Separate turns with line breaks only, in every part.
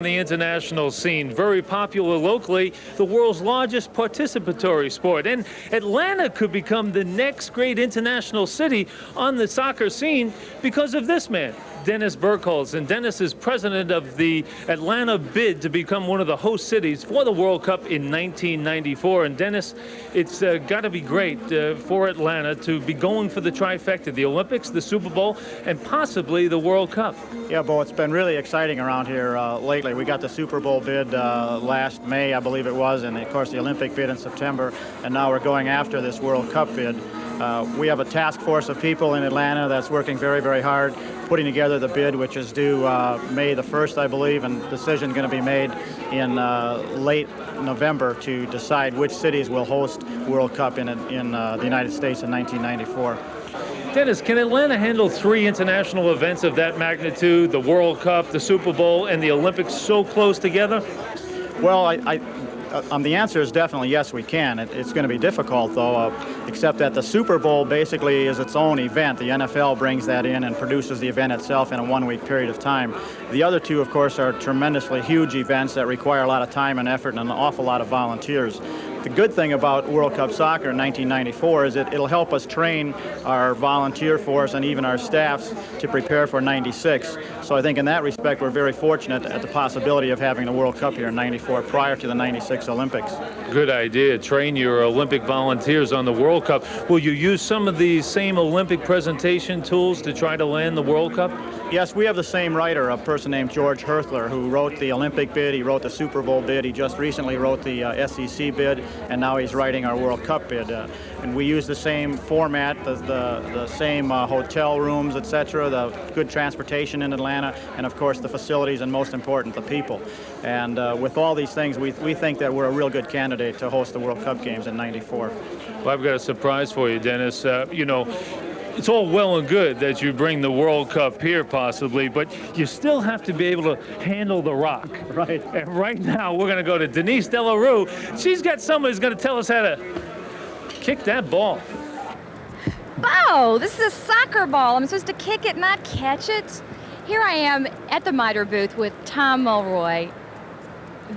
The international scene, very popular locally, the world's largest participatory sport. And Atlanta could become the next great international city on the soccer scene because of this man, Dennis Burkholz. And Dennis is president of the Atlanta bid to become one of the host cities for the World Cup in 1994. And Dennis, it's got to be great for Atlanta to be going for the trifecta, the Olympics, the Super Bowl, and possibly the World Cup.
Yeah, Bo, it's been really exciting around here lately. We got the Super Bowl bid last May, I believe it was, and of course the Olympic bid in September, and now we're going after this World Cup bid. We have a task force of people in Atlanta that's working very, very hard, putting together the bid, which is due May the 1st, I believe, and decision going to be made in late November to decide which cities will host World Cup in the United States in 1994.
Dennis, can Atlanta handle three international events of that magnitude, the World Cup, the Super Bowl, and the Olympics so close together?
Well, the answer is definitely yes, we can. It's going to be difficult, though, except that the Super Bowl basically is its own event. The NFL brings that in and produces the event itself in a one-week period of time. The other two, of course, are tremendously huge events that require a lot of time and effort and an awful lot of volunteers. The good thing about World Cup soccer in 1994 is that it'll help us train our volunteer force and even our staffs to prepare for 96. So I think in that respect we're very fortunate at the possibility of having the World Cup here in 94 prior to the 96 Olympics.
Good idea. Train your Olympic volunteers on the World Cup. Will you use some of these same Olympic presentation tools to try to land the World Cup?
Yes, we have the same writer, a person named George Herthler, who wrote the Olympic bid, he wrote the Super Bowl bid, he just recently wrote the SEC bid, and now he's writing our World Cup bid. And we use the same format, the same hotel rooms, etc., the good transportation in Atlanta, and of course the facilities, and most important, the people. And with all these things, we think that we're a real good candidate to host the World Cup games in 94.
Well, I've got a surprise for you, Dennis. It's all well and good that you bring the World Cup here possibly, but you still have to be able to handle the rock.
Right.
And right now we're going to go to Denise Delarue. She's got someone who's going to tell us how to kick that ball.
Oh, this is a soccer ball. I'm supposed to kick it, not catch it. Here I am at the miter booth with Tom Mulroy,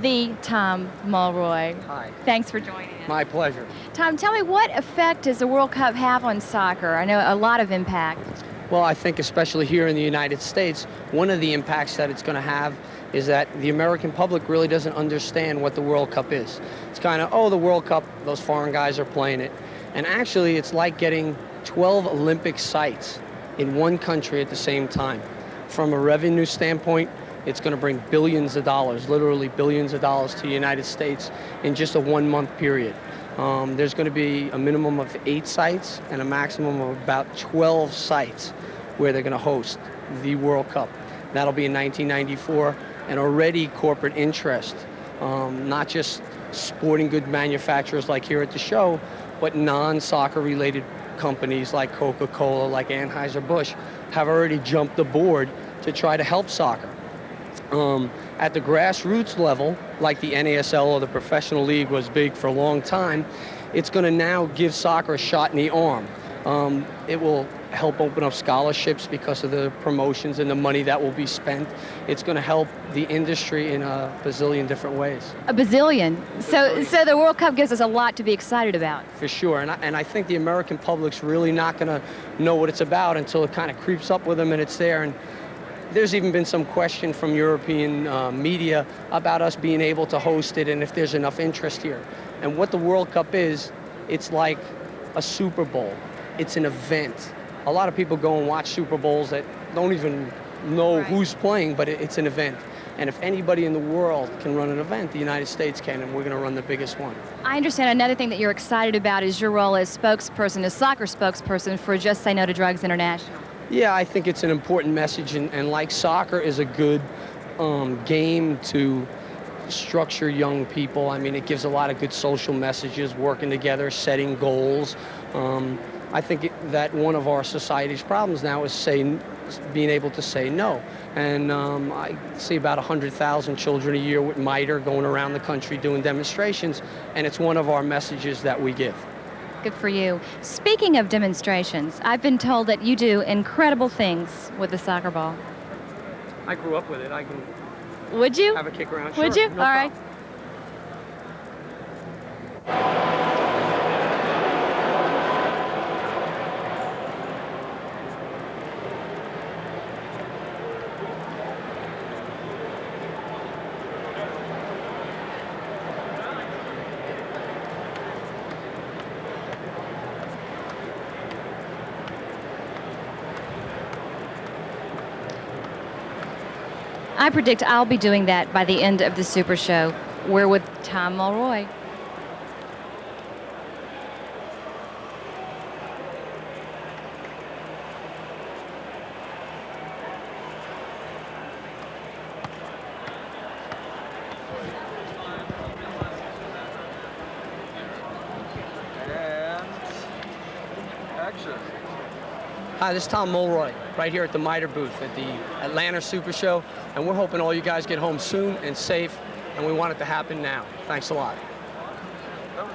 the Tom Mulroy.
Hi.
Thanks for joining us.
My pleasure.
Tom, tell me, what effect does the World Cup have on soccer? I know a lot of impact.
Well, I think especially here in the United States, one of the impacts that it's going to have is that the American public really doesn't understand what the World Cup is. It's kind of, oh, the World Cup, those foreign guys are playing it. And actually, it's like getting 12 Olympic sites in one country at the same time. From a revenue standpoint, it's going to bring billions of dollars, literally billions of dollars to the United States in just a 1 month period. There's going to be a minimum of 8 sites and a maximum of about 12 sites where they're going to host the World Cup. That'll be in 1994, and already corporate interest, not just sporting good manufacturers like here at the show, but non-soccer related companies like Coca-Cola, like Anheuser-Busch, have already jumped aboard to try to help soccer. At the grassroots level, like the NASL or the professional league was big for a long time, it's going to now give soccer a shot in the arm. It will help open up scholarships because of the promotions and the money that will be spent. It's going to help the industry in a bazillion different ways.
A bazillion. So the World Cup gives us a lot to be excited about.
For sure, and I think the American public's really not going to know what it's about until it kind of creeps up with them and it's there. And there's even been some question from European media about us being able to host it and if there's enough interest here. And what the World Cup is, it's like a Super Bowl. It's an event. A lot of people go and watch Super Bowls that don't even know who's playing, but it's an event. And if anybody in the world can run an event, the United States can, and we're going to run the biggest one.
I understand another thing that you're excited about is your role as spokesperson, as soccer spokesperson for Just Say No to Drugs International.
Yeah, I think it's an important message, and like soccer is a good game to structure young people. I mean, it gives a lot of good social messages, working together, setting goals. I think that one of our society's problems now is being able to say no. And I see about 100,000 children a year with MITRE going around the country doing demonstrations, and it's one of our messages that we give.
Good for you. Speaking of demonstrations, I've been told that you do incredible things with the soccer ball.
I grew up with it.
Would you?
Have a kick around.
Would
Sure,
you?
no
All right.
problem.
I predict I'll be doing that by the end of the Super Show. We're with Tom Mulroy.
And action.
Hi, this is Tom Mulroy, right here at the Miter booth at the Atlanta Super Show, and we're hoping all you guys get home soon and safe, and we want it to happen now. Thanks a lot.
That was